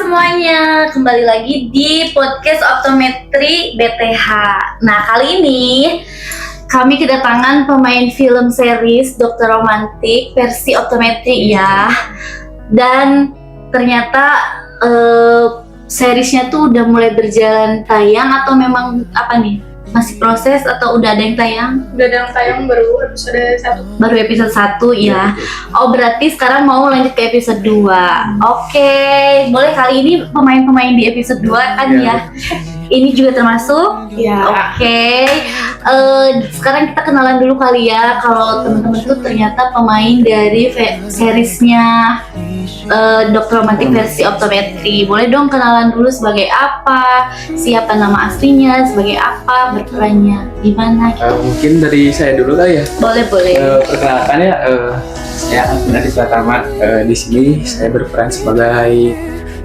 semuanya, kembali lagi di podcast Optometri BTH. Nah, kali ini kami kedatangan pemain film series Dokter Romantik versi Optometri ya. Dan ternyata seriesnya tuh udah mulai berjalan tayang atau memang apa nih? Masih proses atau udah ada yang tayang? Udah ada yang tayang baru episode 1. Baru episode 1 ya. Oh, berarti sekarang mau lanjut ke episode 2. Oke, boleh kali ini pemain-pemain di episode 2 kan ya. Ini juga termasuk? Ya. Oke. Sekarang kita kenalan dulu kali ya. Kalau teman-teman tuh ternyata pemain dari seriesnya Dokter Romantik versi Optometri. Boleh dong kenalan dulu sebagai apa? Siapa nama aslinya? Sebagai apa? Berperannya gimana? Mungkin dari saya dulu lah ya. Boleh. Perkenalkan ya, saya Alvin Adi Pratama. Di sini saya berperan sebagai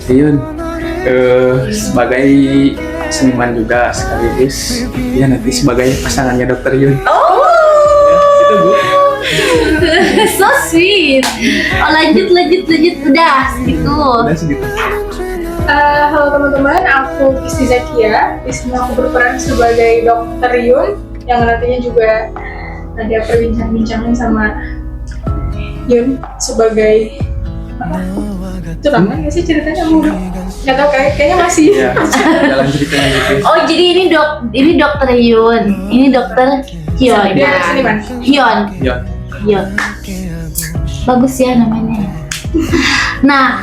Ryun, sebagai seniman juga sekaligus ya nanti sebagai pasangannya Dokter Yun. Oh, Ya, itu Bu. so sweet. Oh, lanjut udah segitu. Udah segitu. Halo teman-teman, aku Kristi Zakia. Di sini aku berperan sebagai Dokter Yun yang nantinya juga ada perbincang-bincangan sama Yun sebagai apa? Itu lama nggak sih ceritanya? Nggak tahu, kayaknya masih. Ya, jalan ceritanya gitu. Oh, jadi ini Dokter Yun, ini Dokter Hyun. Dia seniman. Hyun. Ya, Bagus ya namanya. Nah,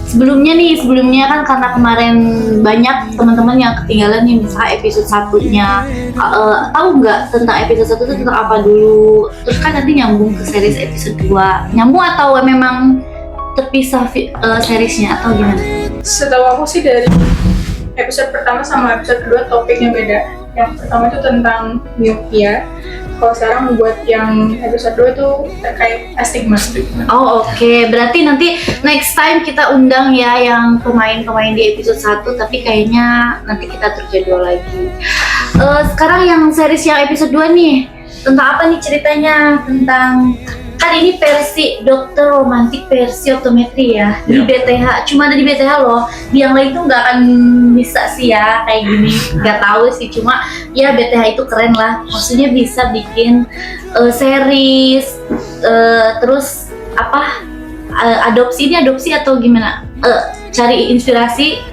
sebelumnya kan karena kemarin banyak teman-teman yang ketinggalan nih misalnya episode 1-nya. Tahu nggak tentang episode 1 itu tentang apa dulu? Terus kan nanti nyambung ke series episode 2. Nyambung atau memang terpisah seriesnya atau gimana? Setahu aku sih dari episode pertama sama episode kedua topiknya beda. Yang pertama itu tentang miopia. Kalau sekarang buat yang episode 2 itu terkait astigma. Oh, oke. Berarti nanti next time kita undang ya yang pemain-pemain di episode 1, tapi kayaknya nanti kita atur jadwal lagi. Sekarang yang series yang episode 2 nih, tentang apa nih ceritanya? Tentang kan ini versi Dokter Romantik versi Optometri ya, di BTH. Cuma ada di BTH loh. Di yang lain tuh nggak akan bisa sih ya kayak gini. Nggak tahu sih, cuma ya BTH itu keren lah. Maksudnya bisa bikin series, terus apa? Adopsi atau gimana? Cari inspirasi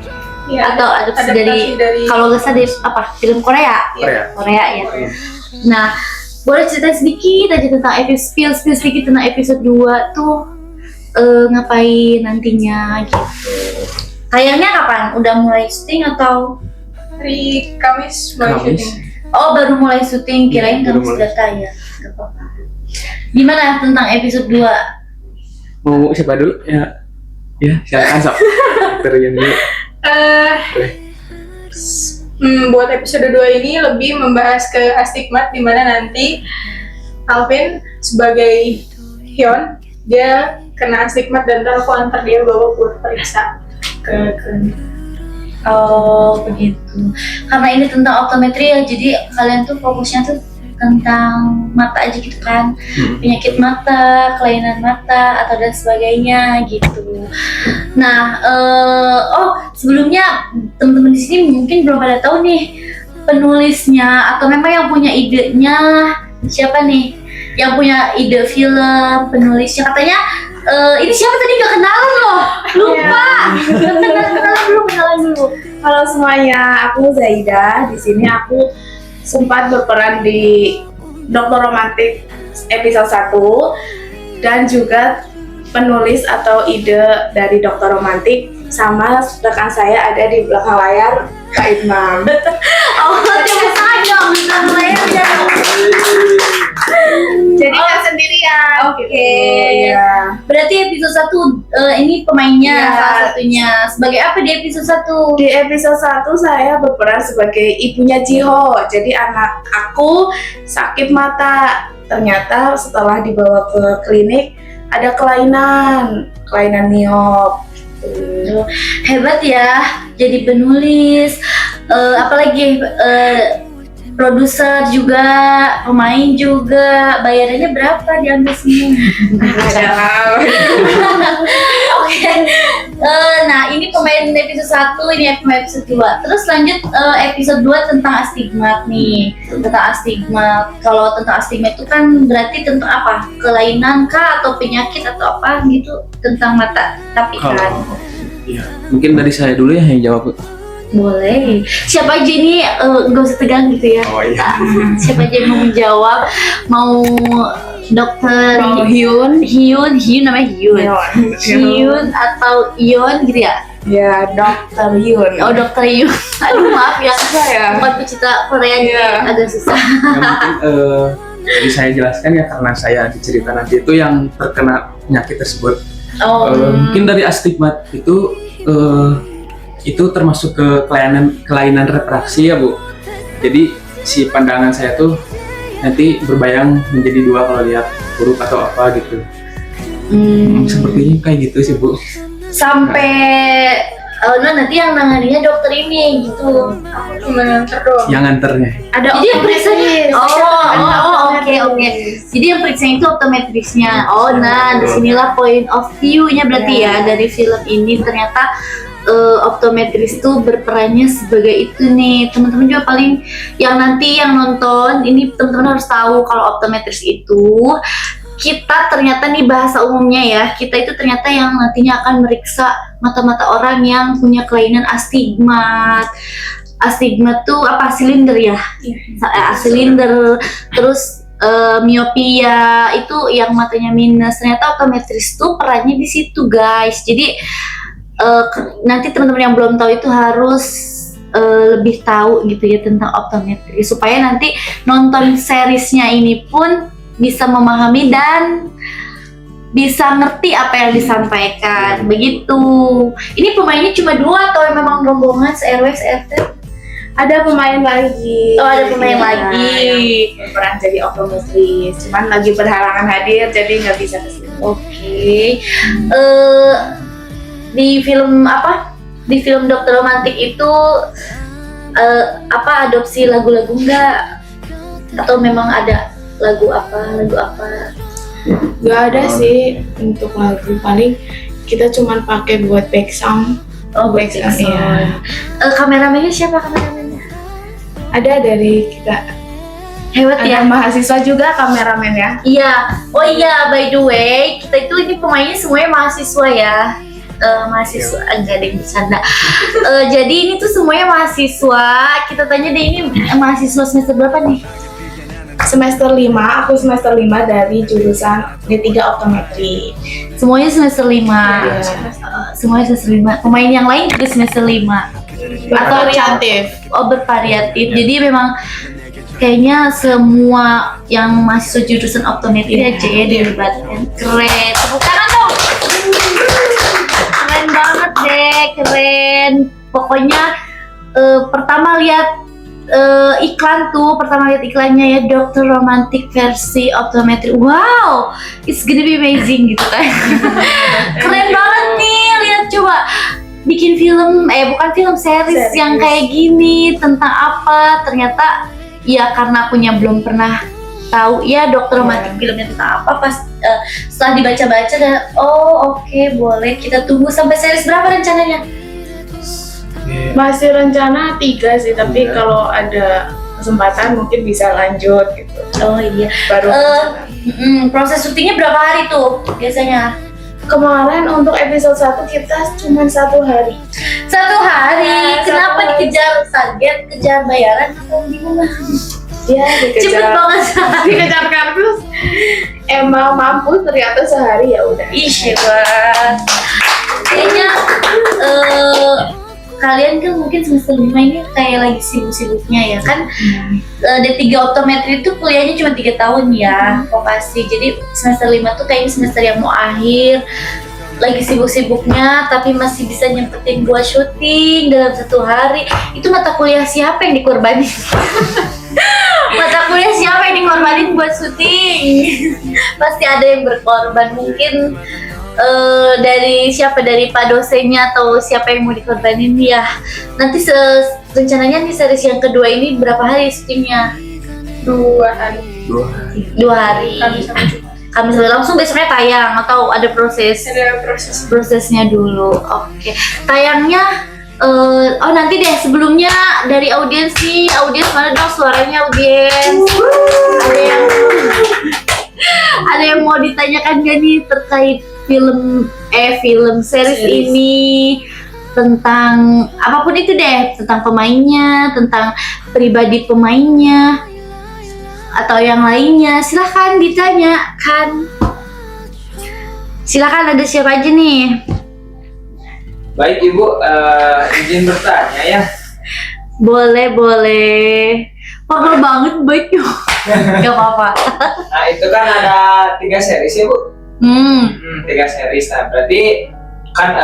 Ya, atau adopsi dari kalau nggak salah dari apa? Film Korea ya. Nah, boleh cerita sedikit aja tentang spill sedikit tentang episode 2 tuh ngapain nantinya gitu. Tayangnya kapan? Udah mulai syuting atau? hari Kamis mulai syuting. Oh, baru mulai syuting, kirain Baru kamu mulai. sudah tayang. Gak apa-apa. Gimana tentang episode 2? mau siapa dulu? Ya, silakan sok. Dokter Yun dulu. Buat episode 2 ini lebih membahas ke astigmat, di mana nanti Alvin sebagai Hyun dia kena astigmat dan ntar aku antar dia bawa buat periksa ke klinik. Oh, begitu. Karena ini tentang optometri ya, jadi kalian tuh fokusnya tuh tentang mata aja gitu kan. Penyakit mata, kelainan mata atau dan sebagainya gitu. Nah, sebelumnya teman-teman di sini mungkin belum pada tahu nih penulisnya atau memang yang punya idenya siapa nih? Yang punya ide film, penulisnya katanya ini siapa tadi gak kenalan loh? Lupa. Kenalan dulu. Halo semuanya, aku Zaida. Di sini aku sempat berperan di Dokter Romantik episode 1 dan juga penulis atau ide dari Dokter Romantik, sama rekan saya ada di belakang layar, Kak Idmam. Oh, tepuk tangan dong, belakang layar ya. Jadi kan sendirian. Oke. Ya. Berarti episode 1 ini pemainnya Iya. salah satunya. Sebagai apa di episode 1? Di episode 1 saya berperan sebagai ibunya Jiho. Jadi anak aku sakit mata. Ternyata setelah dibawa ke klinik ada kelainan miop. Hebat ya, jadi penulis, apalagi produser juga, pemain juga. Bayarannya berapa diambil semua? Oke. Nah, ini pemain episode 1, ini pemain episode 2. Terus lanjut episode 2 tentang astigmat nih. Tentang astigmat. Kalau tentang astigmat itu kan berarti tentang apa? Kelainan kah atau penyakit atau apa gitu tentang mata. Tapi kan Iya, mungkin dari saya dulu ya yang jawab. boleh. Siapa aja ini nggak usah tegang gitu ya. Oh iya. Siapa aja yang mau menjawab, mau dokter Mau Hyun. Hyun namanya Hyun atau Ion gitu ya? Ya, Dokter Hyun. Oh dokter Hyun. Aduh maaf ya, Susah ya. buat pecinta Korea Iya. agak susah. Yang mungkin jadi saya jelaskan ya karena saya dicerita nanti itu yang terkena penyakit tersebut. Oh, Mungkin dari astigmat itu termasuk ke kelainan refraksi ya Bu. Jadi si pandangan saya tuh nanti berbayang menjadi dua kalau lihat huruf atau apa gitu. Sepertinya kayak gitu sih Bu. sampai nanti yang nanganinya dokter ini gitu. Aku cuma nganter doang. Yang nganternya. Ada Jadi yang periksa optometris. oke. Jadi yang periksa itu optometrisnya. Oh, nah disinilah point of view-nya berarti ya dari film ini ternyata optometris tuh berperannya sebagai itu nih. Teman-teman juga paling yang nanti yang nonton ini teman-teman harus tahu kalau optometris itu kita ternyata nih bahasa umumnya ya, kita itu ternyata yang nantinya akan meriksa mata-mata orang yang punya kelainan astigmat. Astigmat tuh apa? Silinder ya? Silinder. Terus miopia itu yang matanya minus. Ternyata optometris tuh perannya di situ guys. Jadi nanti teman-teman yang belum tahu itu harus lebih tahu gitu ya tentang optometri supaya nanti nonton seriesnya ini pun bisa memahami dan bisa ngerti apa yang disampaikan begitu. Ini pemainnya cuma 2 atau memang rombongan se-RW se-RT? Ada pemain lagi. Oh, ada pemain Ya, lagi. yang berperan jadi optometris. Cuman lagi berhalangan hadir jadi nggak bisa kesini. Oke. Di film apa? Di film Dokter Romantik itu adopsi lagu-lagu enggak? Atau memang ada lagu apa? Nggak ada sih untuk lagu, paling kita cuman pakai buat back sound. Oh, Back sound, iya. Kameramennya siapa kameramennya? Ada dari kita. Hebat Ada ya. mahasiswa juga kameramen ya. Iya. Oh iya, by the way, kita itu ini pemainnya semuanya mahasiswa ya. Mahasiswa enggak ada yang bercanda. Jadi ini tuh semuanya mahasiswa. Kita tanya deh ini mahasiswa semester berapa nih? Semester 5, aku semester 5 dari jurusan D3 Optometri. Semuanya semester 5. Iya. Semuanya semester 5. Pemain yang lain juga semester 5. Bervariatif. Oh, bervariatif. Jadi memang kayaknya semua yang mahasiswa jurusan optometri aja ya dilibatkan. Keren. Tepuk tangan dong. Keren banget deh, keren. Pokoknya pertama lihat pertama lihat iklannya ya Dokter Romantik versi optometri. Wow, it's gonna be amazing gitu kan. Keren banget nih, lihat coba bikin film bukan film series yang kayak gini tentang apa? Ternyata ya karena akunya belum pernah tahu ya Dokter Romantik filmnya tentang apa. Pas setelah dibaca-baca dan oke, boleh kita tunggu sampai series berapa rencananya? Masih rencana 3 sih, tapi 3. kalau ada kesempatan mungkin bisa lanjut gitu. Oh iya. Baru Proses syutingnya berapa hari tuh biasanya? kemarin untuk episode 1 kita cuma 1 hari. 1 hari. Ya, Kenapa 1 hari. dikejar target, kejar bayaran atau gimana? Ya, Cepet dikejar. banget. Dikejar kardus. Emang mampu ternyata sehari ya udah. Ih, hebat. Kayaknya kalian kan mungkin semester 5 ini kayak lagi sibuk-sibuknya ya kan. D3 Optometri itu kuliahnya cuma 3 tahun ya, vokasi. Jadi semester 5 tuh kayaknya semester yang mau akhir, lagi sibuk-sibuknya tapi masih bisa nyempetin buat syuting dalam 1 hari. Itu mata kuliah siapa yang dikorbanin? Mata kuliah siapa yang dikorbanin buat syuting? Pasti ada yang berkorban, mungkin dari Pak dosennya atau siapa yang mau dikorbanin ya. Nanti rencananya nih series yang kedua ini berapa hari syutingnya? 2 hari. 2 hari. 2 hari. Kami sama Jumat. Kami langsung besoknya tayang atau ada Ada proses. prosesnya dulu. Oke. Tayangnya nanti deh, sebelumnya dari audiens nih, audiens mana dong suaranya audiens? Ada yang mau ditanyakan gak nih terkait film series ini, tentang apapun itu deh, tentang pemainnya, tentang pribadi pemainnya atau yang lainnya, silahkan ditanyakan. Silakan, ada siapa aja nih? Baik Ibu, izin bertanya ya. Boleh. Formal banget, baik yuk. Gak apa-apa. Nah itu kan ada 3 series ya Bu. 3 series. Nah berarti kan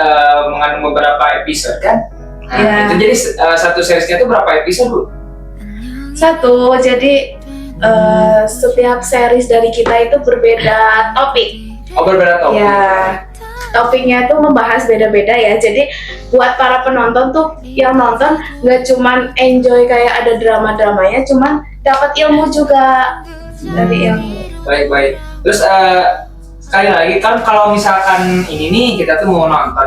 mengandung beberapa episode kan. Nah, Iya. itu jadi satu seriesnya itu berapa episode Bu? 1, jadi setiap series dari kita itu berbeda topik. Oh berbeda topik. Ya, topiknya tuh membahas beda-beda ya. Jadi buat para penonton tuh yang nonton nggak cuman enjoy kayak ada drama-dramanya, cuman dapat ilmu juga dari ilmu. Baik. Terus sekali lagi kan kalau misalkan ini nih kita tuh mau nonton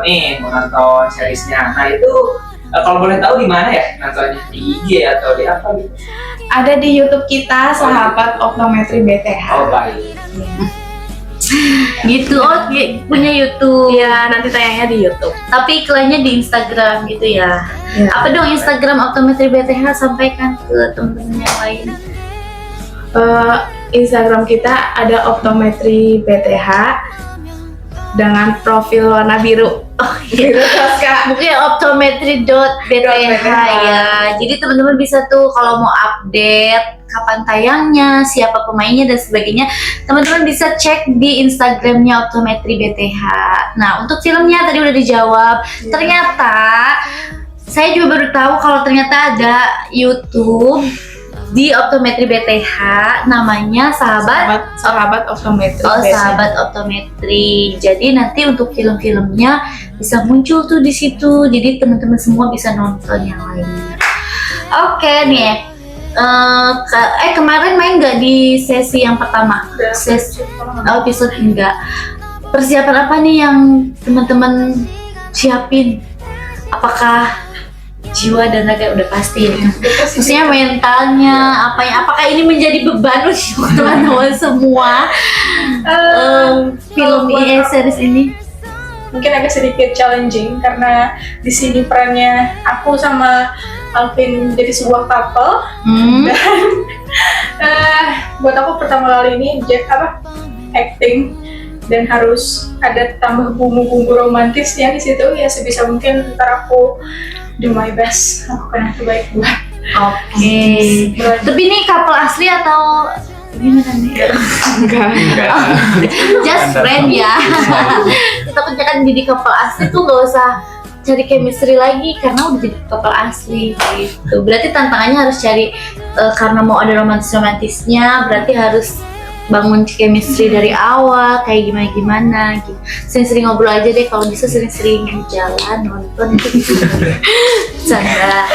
seriesnya. Nah itu kalau boleh tahu di mana ya nontonnya? Di IG atau di apa gitu? Ada di YouTube kita, Sahabat Optometri BTH. Oh baik. Gitu, punya YouTube. Iya, nanti tayangnya di YouTube. Tapi iklannya di Instagram gitu ya. Ya. Apa dong Instagram Optometri BTH, sampaikan ke teman-teman yang lain. Instagram kita ada Optometri BTH dengan profil warna biru. Oh iya. Biru Tosca. Mungkin optometri.bth ya. Jadi teman-teman bisa tuh kalau mau update kapan tayangnya, siapa pemainnya dan sebagainya, teman-teman bisa cek di Instagramnya Optometri BTH. Nah untuk filmnya tadi udah dijawab. Ternyata saya juga baru tahu kalau ternyata ada YouTube di Optometri BTH, namanya Sahabat Optometri. Oh, BTH. Sahabat Optometri. Jadi nanti untuk film-filmnya bisa muncul tuh di situ. Jadi teman-teman semua bisa nonton yang lainnya. Oke nih. Kemarin main nggak di sesi yang pertama? Episode enggak. Persiapan apa nih yang teman-teman siapin? Apakah jiwa dan raga udah pasti ya? Maksudnya mentalnya apakah ini menjadi beban untuk teman-teman semua film series ini? Mungkin agak sedikit challenging karena di sini perannya aku sama Alvin jadi sebuah couple. Dan buat aku pertama kali ini acting dan harus ada tambah bumbu-bumbu romantisnya di situ ya, sebisa mungkin ntar aku do my best, lakukan yang terbaik buat. Oke. Tapi ini couple asli atau gimana nih? Enggak. Just friend ya. Kita kan jadi couple asli tuh nggak usah cari chemistry lagi karena udah jadi couple asli gitu. Berarti tantangannya harus cari karena mau ada romantisnya, berarti harus bangun chemistry dari awal kayak gimana gitu. Sering-sering ngobrol aja deh, kalau bisa sering-sering jalan nonton gitu. Canda.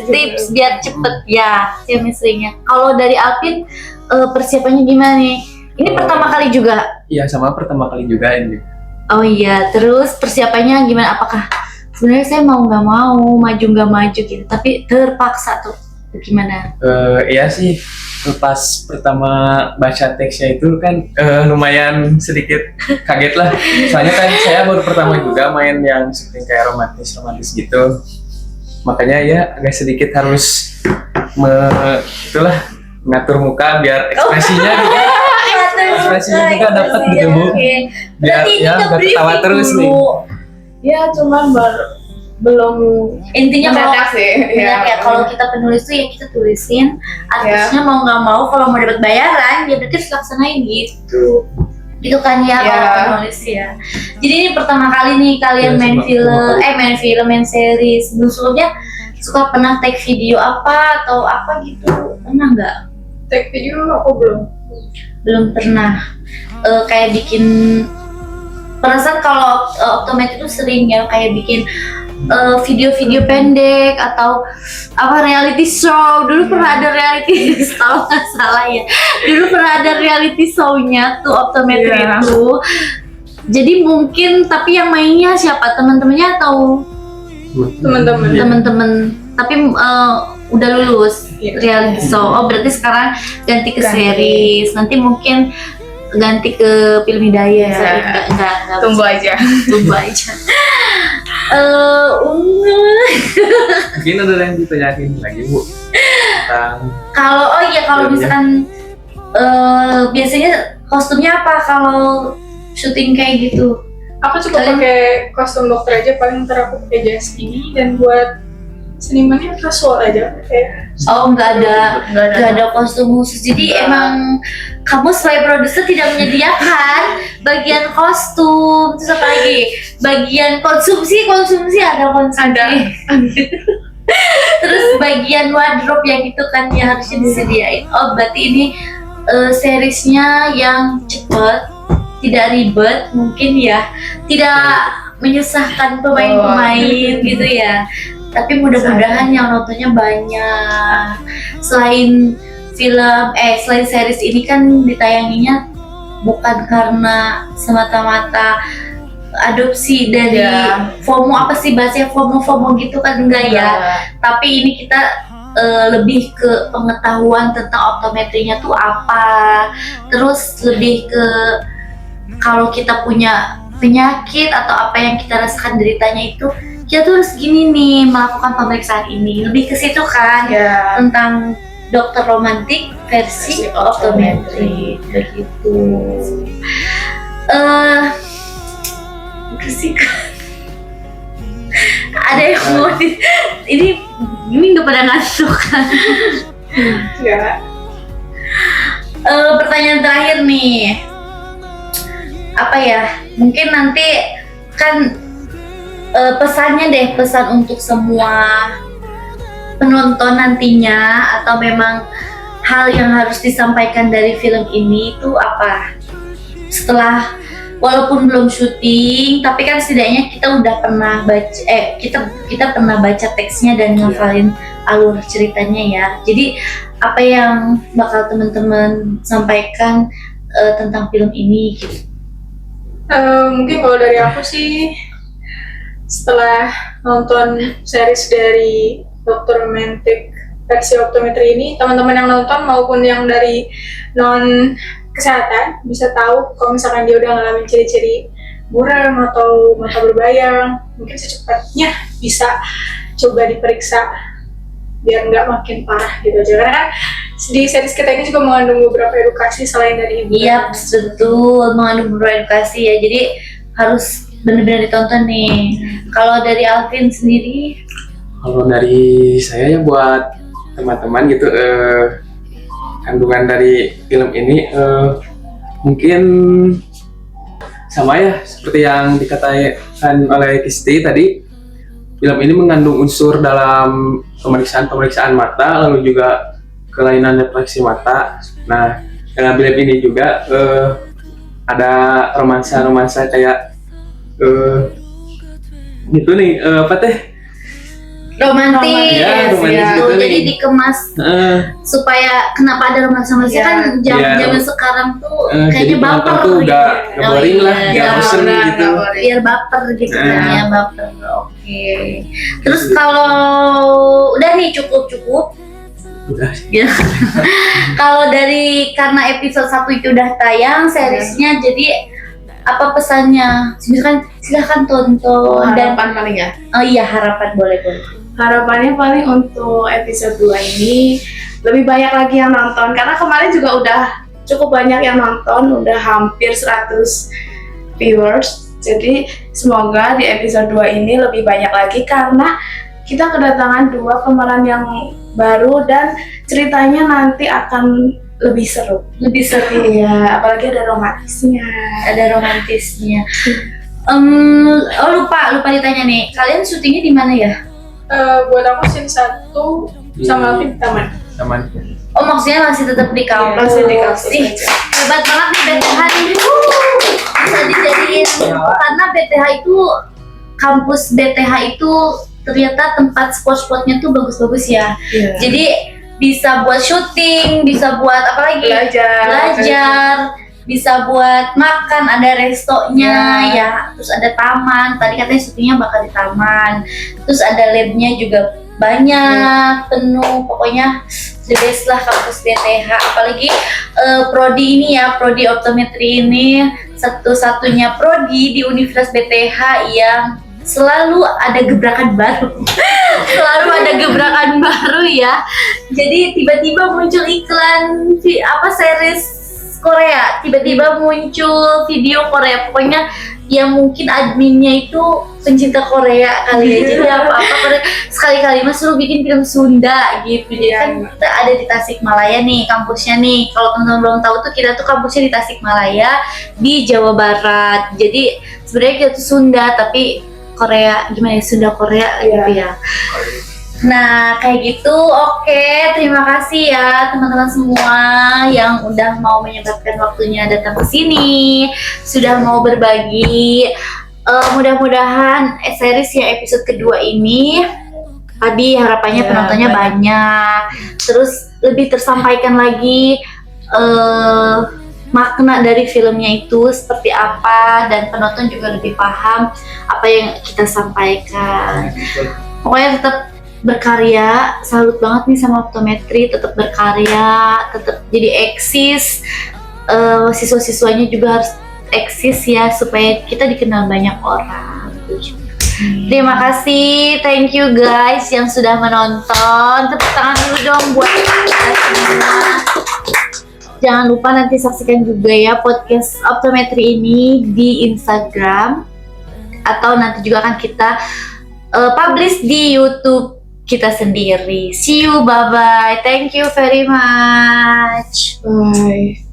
Tips biar cepet ya chemistry-nya. Kalau dari Alvin persiapannya gimana nih? Ini pertama kali juga? Iya sama pertama kali juga ini. Oh iya, terus persiapannya gimana? Apakah sebenarnya saya mau nggak mau, maju nggak maju gitu, tapi terpaksa tuh gimana? Iya sih, pas pertama baca teksnya itu kan lumayan sedikit kaget lah. Soalnya kan saya baru pertama juga main yang seperti kayak romantis gitu. Makanya ya agak sedikit harus itulah ngatur muka biar ekspresinya gitu. Ekspresinya juga dapat gitu Bu. Biar Berarti ini ya nggak ketawa terus nih. Ya, cuman belum Intinya kalau mendadak sih. ya kalau kita penulis tuh ya kita tulisin, artisnya mau nggak mau kalau mau dapat bayaran ya berarti harus laksanain gitu. Gitu kan ya kalau penulis ya. Jadi ini pertama kali nih kalian main series. Sebelumnya pernah take video apa atau apa gitu? Pernah nggak? Take video aku belum pernah. Kayak bikin perasaan kalau optometri itu sering ya kayak bikin video-video pendek atau apa reality show. Dulu pernah ada reality kalau nggak salah ya. Dulu pernah ada reality show-nya tuh optometri Iya. itu. Jadi mungkin tapi yang mainnya siapa? Teman-temannya atau Teman-teman. teman-teman? Tapi udah lulus Iya. reality show. Oh berarti sekarang ganti ke Ganti. series. Nanti mungkin ganti ke film Hidayah. Iya. Enggak. Tunggu aja. Tunggu aja. Mungkin ada yang ditanyain lagi Bu tentang Kalau Filmnya. misalkan biasanya kostumnya apa kalau syuting kayak gitu? Aku cukup Kalian- pakai kostum dokter aja, paling ntar aku pakai jas ini, dan buat senimannya casual aja kayak Oh nggak ada kostum khusus. Jadi Nggak. emang kamu sebagai produser tidak menyediakan bagian kostum. Terus apa lagi? Bagian konsumsi ada konsumsi. Terus bagian wardrobe yang itu kan yang harusnya disediain. Oh berarti ini seriesnya yang cepet, tidak ribet mungkin ya, tidak menyusahkan pemain-pemain gitu ya. Tapi mudah-mudahan yang nontonnya banyak. Selain series ini kan ditayanginya bukan karena semata-mata adopsi dari Iya. FOMO, apa sih bahasanya, FOMO gitu kan, enggak ya. Tapi ini kita lebih ke pengetahuan tentang optometrinya tuh apa. Terus lebih ke kalau kita punya penyakit atau apa yang kita rasakan deritanya itu, kita tuh harus gini nih melakukan pemeriksaan ini. Lebih ke situ kan, Ya. tentang dokter romantik versi Versi optometri begitu. Bersih kan? Ada yang mau ini nggak pada ngantuk kan? ya. Pertanyaan terakhir nih, apa ya? Mungkin nanti kan pesannya deh, pesan untuk semua penonton nantinya, atau memang hal yang harus disampaikan dari film ini itu apa? Setelah walaupun belum syuting, tapi kan setidaknya kita udah pernah baca, kita pernah baca teksnya dan ngafalin alur ceritanya ya. Jadi apa yang bakal teman-teman sampaikan tentang film ini gitu? Mungkin kalau dari aku sih, setelah nonton series dari Dokter Romantik versi optometri ini, teman-teman yang nonton maupun yang dari non kesehatan bisa tahu kalau misalkan dia udah ngalamin ciri-ciri buram atau mata berbayang, mungkin secepatnya bisa coba diperiksa biar nggak makin parah gitu aja. Karena kan di series kita ini juga mengandung beberapa edukasi selain dari hiburan. Iya betul, mengandung beberapa edukasi ya. Jadi harus benar-benar ditonton nih. Kalau dari Alvin sendiri? Kalau dari saya ya buat teman-teman gitu, kandungan dari film ini mungkin sama ya seperti yang dikatakan oleh Kisti tadi. Film ini mengandung unsur dalam pemeriksaan mata, lalu juga kelainan refleksi mata. Nah, dalam film ini juga ada romansa kayak gitu nih, apa teh? Romantis, Ya, romantis gitu. gitu nih. Jadi dikemas supaya kenapa ada romantis Iya. kan zaman Iya. sekarang tuh Jadi kayaknya penonton baper tuh gitu. udah Oh, boring lah, iya. nggak bosen Udah, gitu. nggak boring. Biar baper gitu kan Nah. ya, baper. Oke. Terus kalau udah nih cukup. Udah. Ya. Kalau dari karena episode 1 itu udah tayang seriesnya, jadi apa pesannya? Silahkan tonton dan Harapan paling ya. oh iya harapan boleh. Harapannya paling untuk episode 2 ini lebih banyak lagi yang nonton, karena kemarin juga udah cukup banyak yang nonton, udah hampir 100 viewers. Jadi semoga di episode 2 ini lebih banyak lagi, karena kita kedatangan 2 pemeran yang baru dan ceritanya nanti akan lebih seru. Lebih seru. Iya, apalagi ada romantisnya. Ada romantisnya. Lupa ditanya nih, kalian syutingnya di mana ya? Buat aku scene 1 sama Alvin di taman. Teman. Oh maksudnya masih tetap di kampus? Masih di kampus Ih, aja. hebat banget nih BTH nih. Bisa dijadiin karena BTH itu kampus BTH itu ternyata tempat spot-spotnya tuh bagus-bagus ya. Iya. Jadi bisa buat syuting, bisa buat apa lagi? Belajar, bisa buat makan, ada restonya ya, terus ada taman. Tadi katanya syutingnya bakal di taman. Terus ada labnya juga banyak, penuh. Pokoknya the best lah kampus BTH. Apalagi prodi ini ya, prodi optometri ini satu-satunya prodi di Universitas BTH yang selalu ada gebrakan baru. Selalu ada gebrakan baru ya. Jadi tiba-tiba muncul iklan series Korea, tiba-tiba muncul video Korea. Pokoknya yang mungkin adminnya itu pencinta Korea kali ya. Jadi apa-apa Korea. Sekali-kali mas suruh bikin film Sunda gitu. Jadi kan kita ada di Tasikmalaya nih kampusnya nih. Kalau teman-teman belum tahu tuh kita tuh kampusnya di Tasikmalaya di Jawa Barat. Jadi sebenarnya kita tuh Sunda tapi Korea, gimana ya, Sunda Korea gitu ya. Nah kayak gitu. Oke, terima kasih ya teman-teman semua yang udah mau menyempatkan waktunya datang ke sini, sudah mau berbagi. Mudah-mudahan series yang episode kedua ini tadi harapannya penontonnya banyak, terus lebih tersampaikan lagi makna dari filmnya itu seperti apa, dan penonton juga lebih paham apa yang kita sampaikan. Pokoknya tetap berkarya, salut banget nih sama optometri, tetap berkarya, tetap jadi eksis, siswa-siswanya juga harus eksis ya supaya kita dikenal banyak orang. Terima kasih, thank you guys yang sudah menonton. Tepuk tangan dulu dong buat kita semua. Jangan lupa nanti saksikan juga ya podcast optometri ini di Instagram, atau nanti juga akan kita publish di YouTube kita sendiri. See you, bye bye. Thank you very much. Bye.